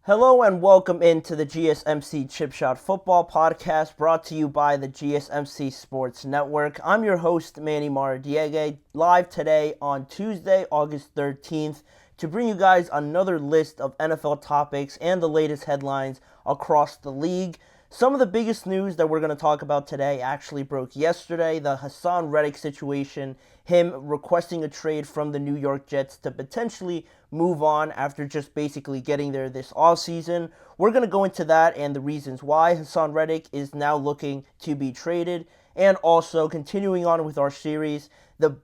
Hello and welcome into the GSMC Chip Shot Football Podcast brought to you by the GSMC Sports Network. I'm your host, Manny Maradiege, live today on Tuesday, August 13th, to bring you guys another list of NFL topics and the latest headlines across the league. Some of the biggest news that we're going to talk about today actually broke yesterday. The Haason Reddick situation, him requesting a trade from the New York Jets to potentially move on after just basically getting there this offseason. We're going to go into that and the reasons why Haason Reddick is now looking to be traded. And also, continuing on with our series, the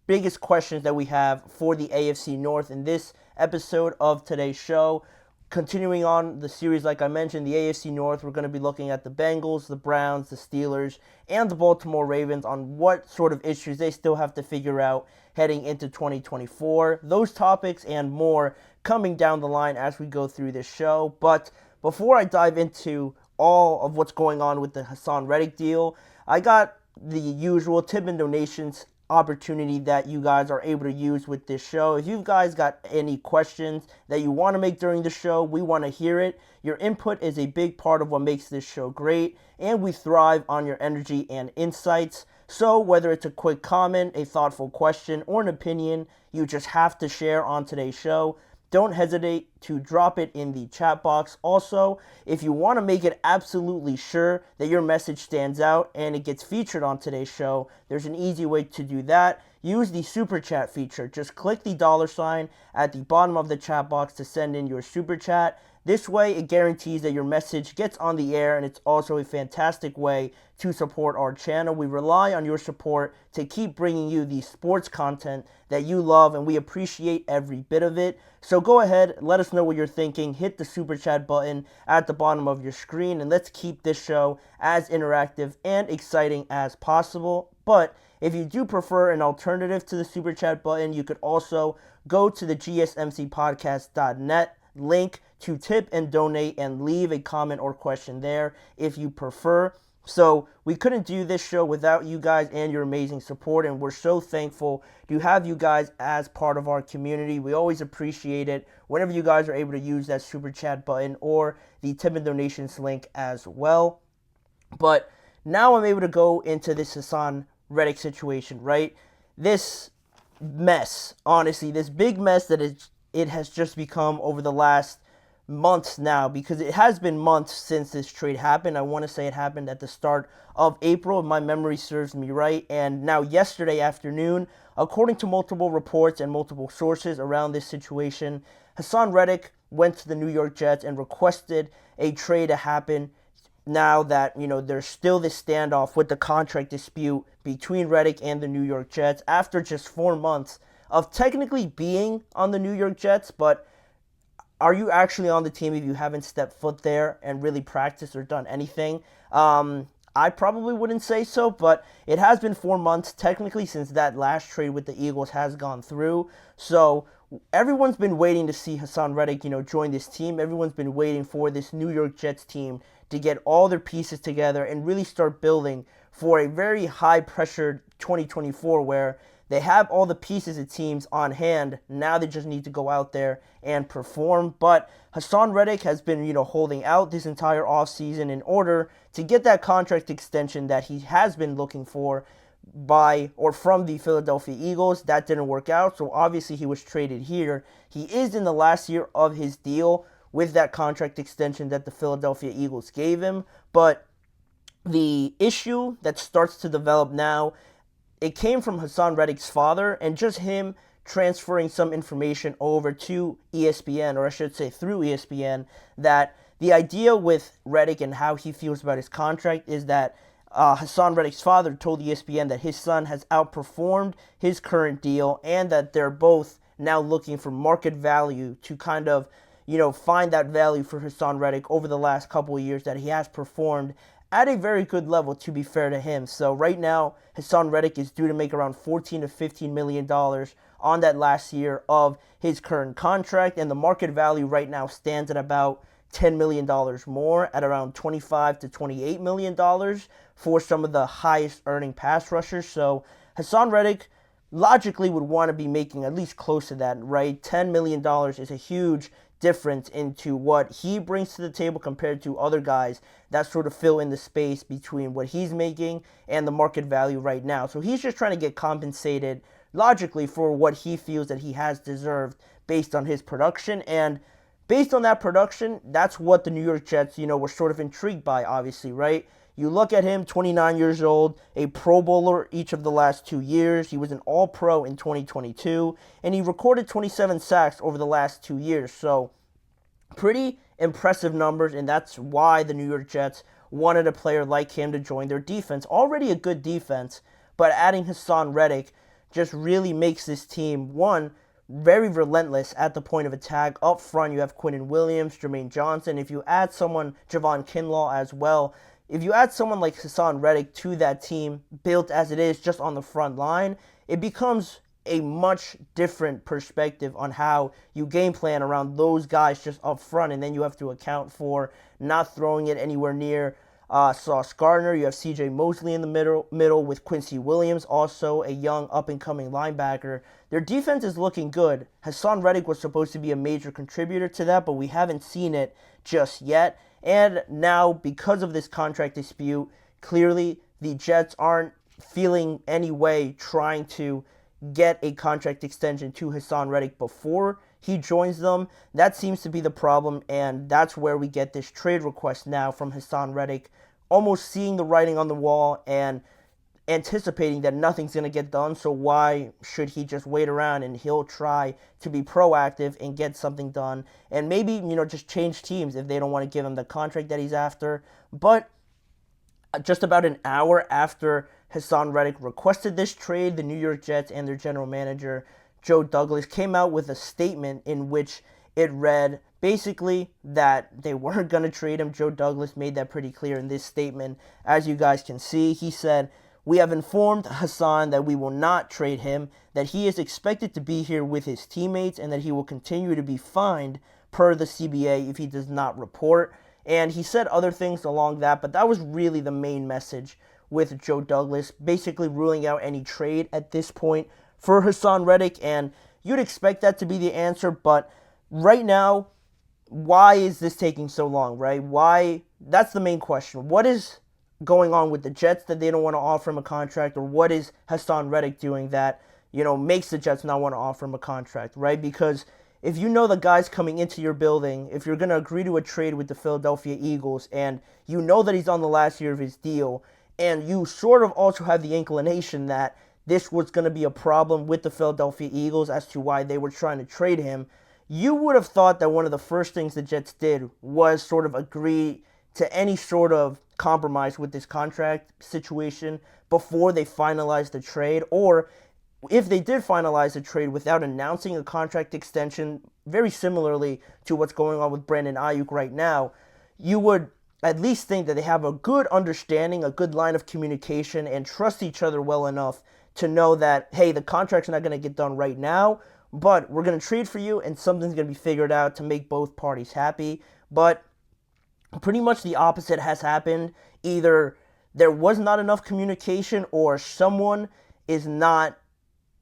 biggest questions that we have for the AFC North in this episode of today's show. Continuing on the series, like I mentioned, the AFC North, we're going to be looking at the Bengals, the Browns, the Steelers, and the Baltimore Ravens on what sort of issues they still have to figure out heading into 2024. Those topics and more coming down the line as we go through this show. But before I dive into all of what's going on with the Haason Reddick deal, I got the usual tip and donations opportunity that you guys are able to use with this show. If you guys got any questions that you want to make during the show, we want to hear it. Your input is a big part of what makes this show great, and we thrive on your energy and insights. So whether it's a quick comment, a thoughtful question, or an opinion you just have to share on today's show, don't hesitate to drop it in the chat box. Also, if you want to make it absolutely sure that your message stands out and it gets featured on today's show, there's an easy way to do that. Use the super chat feature. Just click the $ at the bottom of the chat box to send in your super chat. This way, it guarantees that your message gets on the air, and it's also a fantastic way to support our channel. We rely on your support to keep bringing you the sports content that you love, and we appreciate every bit of it. So go ahead, let us know what you're thinking. Hit the super chat button at the bottom of your screen, and let's keep this show as interactive and exciting as possible. But if you do prefer an alternative to the super chat button, you could also go to the GSMCpodcast.net link to tip and donate and leave a comment or question there if you prefer. So we couldn't do this show without you guys and your amazing support, and we're so thankful to have you guys as part of our community. We always appreciate it whenever you guys are able to use that super chat button or the tip and donations link as well. But now I'm able to go into this Haason Reddick situation, right? This mess, honestly, this big mess that it has just become over the last months now, because it has been months since this trade happened. I want to say it happened at the start of April, if my memory serves me right. And now yesterday afternoon, according to multiple reports and multiple sources around this situation, Haason Reddick went to the New York Jets and requested a trade to happen now that, there's still this standoff with the contract dispute between Reddick and the New York Jets after just 4 months of technically being on the New York Jets. But are you actually on the team if you haven't stepped foot there and really practiced or done anything? I probably wouldn't say so, but it has been 4 months technically since that last trade with the Eagles has gone through. So everyone's been waiting to see Haason Reddick, join this team. Everyone's been waiting for this New York Jets team to get all their pieces together and really start building for a very high-pressured 2024 where they have all the pieces, it seems, on hand. Now they just need to go out there and perform. But Haason Reddick has been, holding out this entire offseason in order to get that contract extension that he has been looking for from the Philadelphia Eagles. That didn't work out, so obviously he was traded here. He is in the last year of his deal with that contract extension that the Philadelphia Eagles gave him. But the issue that starts to develop now, it came from Haason Reddick's father and just him transferring some information over to ESPN, or I should say through ESPN, that the idea with Reddick and how he feels about his contract is that Haason Reddick's father told ESPN that his son has outperformed his current deal and that they're both now looking for market value to kind of, find that value for Haason Reddick over the last couple of years that he has performed at a very good level, to be fair to him. So right now, Haason Reddick is due to make around $14 to $15 million on that last year of his current contract, and the market value right now stands at about $10 million more, at around $25 to $28 million for some of the highest earning pass rushers. So Haason Reddick logically would want to be making at least close to that, right? $10 million is a huge difference into what he brings to the table compared to other guys that sort of fill in the space between what he's making and the market value right now. So he's just trying to get compensated logically for what he feels that he has deserved based on his production. And based on that production, that's what the New York Jets, were sort of intrigued by, obviously, right? You look at him, 29 years old, a Pro Bowler each of the last 2 years. He was an All-Pro in 2022, and he recorded 27 sacks over the last 2 years. So, pretty impressive numbers, and that's why the New York Jets wanted a player like him to join their defense. Already a good defense, but adding Haason Reddick just really makes this team, one, very relentless at the point of attack. Up front, you have Quinnen Williams, Jermaine Johnson. If you add someone, Javon Kinlaw as well, if you add someone like Haason Reddick to that team, built as it is just on the front line, it becomes a much different perspective on how you game plan around those guys just up front, and then you have to account for not throwing it anywhere near Sauce Gardner. You have C.J. Mosley in the middle with Quincy Williams, also a young up-and-coming linebacker. Their defense is looking good. Haason Reddick was supposed to be a major contributor to that, but we haven't seen it just yet. And now, because of this contract dispute, clearly the Jets aren't feeling any way trying to get a contract extension to Haason Reddick before he joins them. That seems to be the problem, and that's where we get this trade request now from Haason Reddick, almost seeing the writing on the wall and anticipating that nothing's going to get done, so why should he just wait around, and he'll try to be proactive and get something done, and maybe, just change teams if they don't want to give him the contract that he's after. But just about an hour after Haason Reddick requested this trade, the New York Jets and their general manager, Joe Douglas, came out with a statement in which it read basically that they weren't going to trade him. Joe Douglas made that pretty clear in this statement. As you guys can see, he said, "We have informed Haason that we will not trade him, that he is expected to be here with his teammates, and that he will continue to be fined per the CBA if he does not report." And he said other things along that, but that was really the main message with Joe Douglas, basically ruling out any trade at this point for Haason Reddick, and you'd expect that to be the answer, but right now, why is this taking so long, right? Why? That's the main question. What is going on with the Jets that they don't want to offer him a contract, or what is Haason Reddick doing that, makes the Jets not want to offer him a contract, right? Because if you know the guys coming into your building, if you're going to agree to a trade with the Philadelphia Eagles, and you know that he's on the last year of his deal, and you sort of also have the inclination that this was going to be a problem with the Philadelphia Eagles as to why they were trying to trade him, you would have thought that one of the first things the Jets did was sort of agree to any sort of compromise with this contract situation before they finalized the trade, or if they did finalize the trade without announcing a contract extension, very similarly to what's going on with Brandon Ayuk right now, you would at least think that they have a good understanding, a good line of communication, and trust each other well enough to know that, hey, the contract's not going to get done right now, but we're going to trade for you, and something's going to be figured out to make both parties happy. But pretty much the opposite has happened. Either there was not enough communication, or someone is not,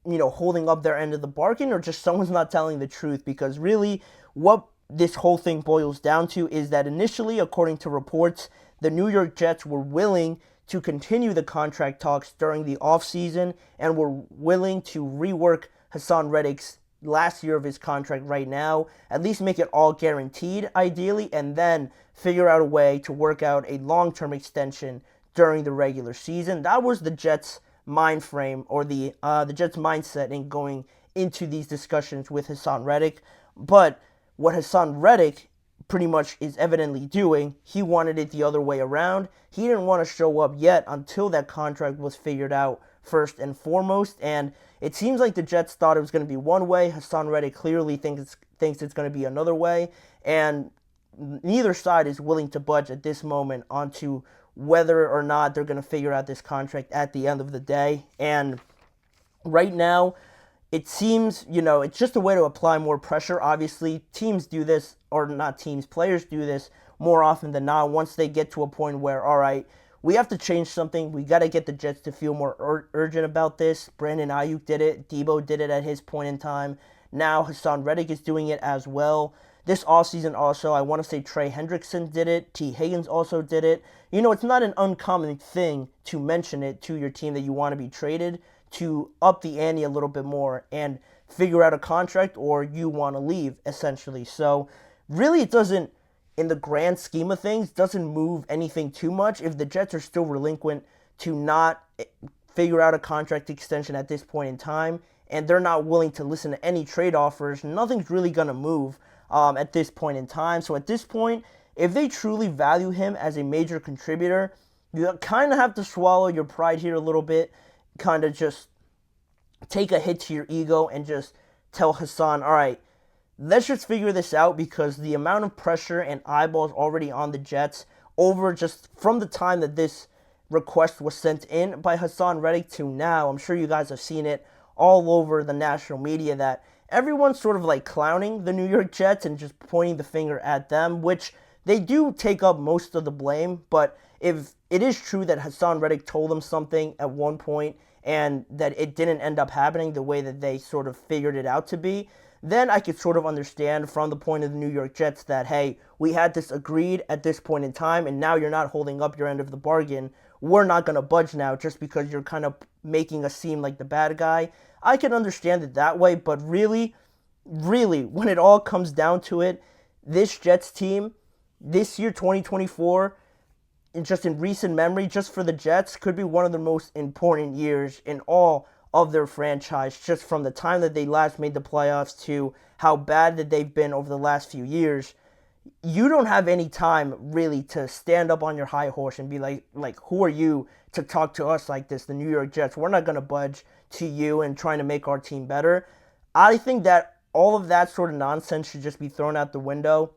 holding up their end of the bargain, or just someone's not telling the truth, because really what this whole thing boils down to is that initially, according to reports, the New York Jets were willing to continue the contract talks during the offseason and were willing to rework Haason Reddick's last year of his contract right now, at least make it all guaranteed, ideally, and then figure out a way to work out a long-term extension during the regular season. That was the Jets' mind frame, or the Jets' mindset in going into these discussions with Haason Reddick. But what Haason Reddick pretty much is evidently doing, he wanted it the other way around. He didn't want to show up yet until that contract was figured out first and foremost, and it seems like the Jets thought it was going to be one way. Haason Reddick clearly thinks it's going to be another way, and neither side is willing to budge at this moment onto whether or not they're going to figure out this contract at the end of the day. And right now, it seems, it's just a way to apply more pressure. Obviously, teams do this, or not teams, players do this more often than not once they get to a point where, all right, we have to change something. We got to get the Jets to feel more urgent about this. Brandon Ayuk did it. Debo did it at his point in time. Now Haason Reddick is doing it as well. this offseason also, I want to say Trey Hendrickson did it. T. Higgins also did it. It's not an uncommon thing to mention it to your team that you want to be traded to up the ante a little bit more and figure out a contract or you want to leave, essentially. So really it doesn't, in the grand scheme of things, doesn't move anything too much if the Jets are still relinquent to not figure out a contract extension at this point in time and they're not willing to listen to any trade offers. Nothing's really going to move at this point in time. So at this point, if they truly value him as a major contributor, you kind of have to swallow your pride here a little bit, kind of just take a hit to your ego and just tell Haason, all right, let's just figure this out, because the amount of pressure and eyeballs already on the Jets over just from the time that this request was sent in by Haason Reddick to now, I'm sure you guys have seen it all over the national media that everyone's sort of like clowning the New York Jets and just pointing the finger at them, which they do take up most of the blame. But if it is true that Haason Reddick told them something at one point and that it didn't end up happening the way that they sort of figured it out to be, then I could sort of understand from the point of the New York Jets that, hey, we had this agreed at this point in time, and now you're not holding up your end of the bargain. We're not going to budge now just because you're kind of making us seem like the bad guy. I can understand it that way, but really, when it all comes down to it, this Jets team, this year, 2024, just in recent memory, just for the Jets, could be one of the most important years in all of their franchise, just from the time that they last made the playoffs to how bad that they've been over the last few years. You don't have any time really to stand up on your high horse and be like who are you to talk to us like this, the New York Jets? We're not going to budge to you and trying to make our team better. I think that all of that sort of nonsense should just be thrown out the window.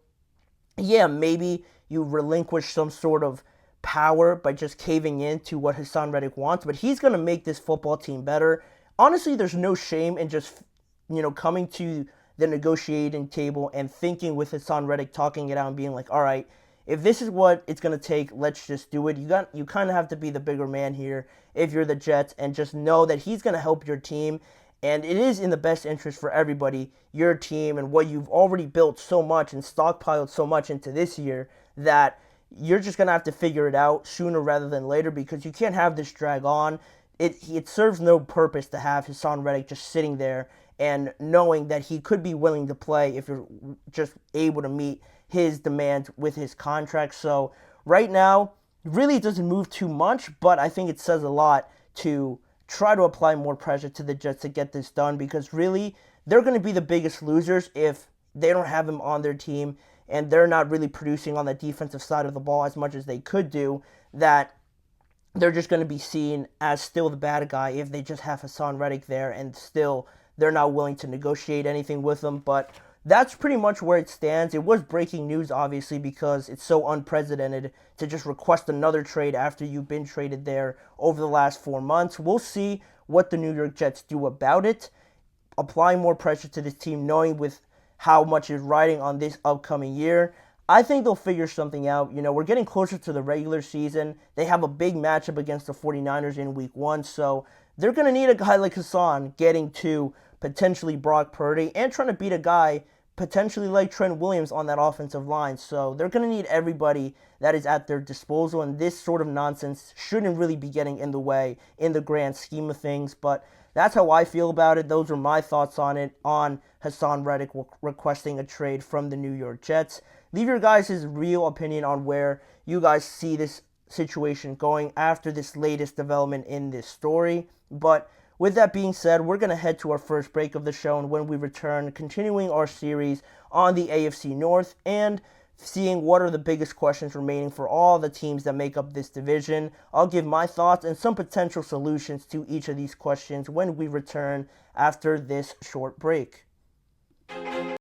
Yeah, maybe you relinquish some sort of power by just caving in to what Haason Reddick wants, but he's going to make this football team better. Honestly, there's no shame in just, coming to the negotiating table and thinking with Haason Reddick, talking it out and being like, all right, if this is what it's going to take, let's just do it. You kind of have to be the bigger man here if you're the Jets, and just know that he's going to help your team, and it is in the best interest for everybody, your team, and what you've already built so much and stockpiled so much into this year, that you're just going to have to figure it out sooner rather than later, because you can't have this drag on. It serves no purpose to have Haason Reddick just sitting there and knowing that he could be willing to play if you're just able to meet his demands with his contract. So right now, really it doesn't move too much, but I think it says a lot to try to apply more pressure to the Jets to get this done, because really they're going to be the biggest losers if they don't have him on their team and they're not really producing on the defensive side of the ball as much as they could do, that they're just going to be seen as still the bad guy if they just have Haason Reddick there and still they're not willing to negotiate anything with him. But that's pretty much where it stands. It was breaking news, obviously, because it's so unprecedented to just request another trade after you've been traded there over the last 4 months. We'll see what the New York Jets do about it, applying more pressure to this team, knowing with how much is riding on this upcoming year. I think they'll figure something out. We're getting closer to the regular season. They have a big matchup against the 49ers in week 1, so they're going to need a guy like Haason getting to potentially Brock Purdy and trying to beat a guy potentially like Trent Williams on that offensive line. So they're going to need everybody that is at their disposal, and this sort of nonsense shouldn't really be getting in the way in the grand scheme of things. But that's how I feel about it. Those are my thoughts on it, on Haason Reddick requesting a trade from the New York Jets. Leave your guys' real opinion on where you guys see this situation going after this latest development in this story. But with that being said, we're going to head to our first break of the show, and when we return, continuing our series on the AFC North and seeing what are the biggest questions remaining for all the teams that make up this division. I'll give my thoughts and some potential solutions to each of these questions when we return after this short break.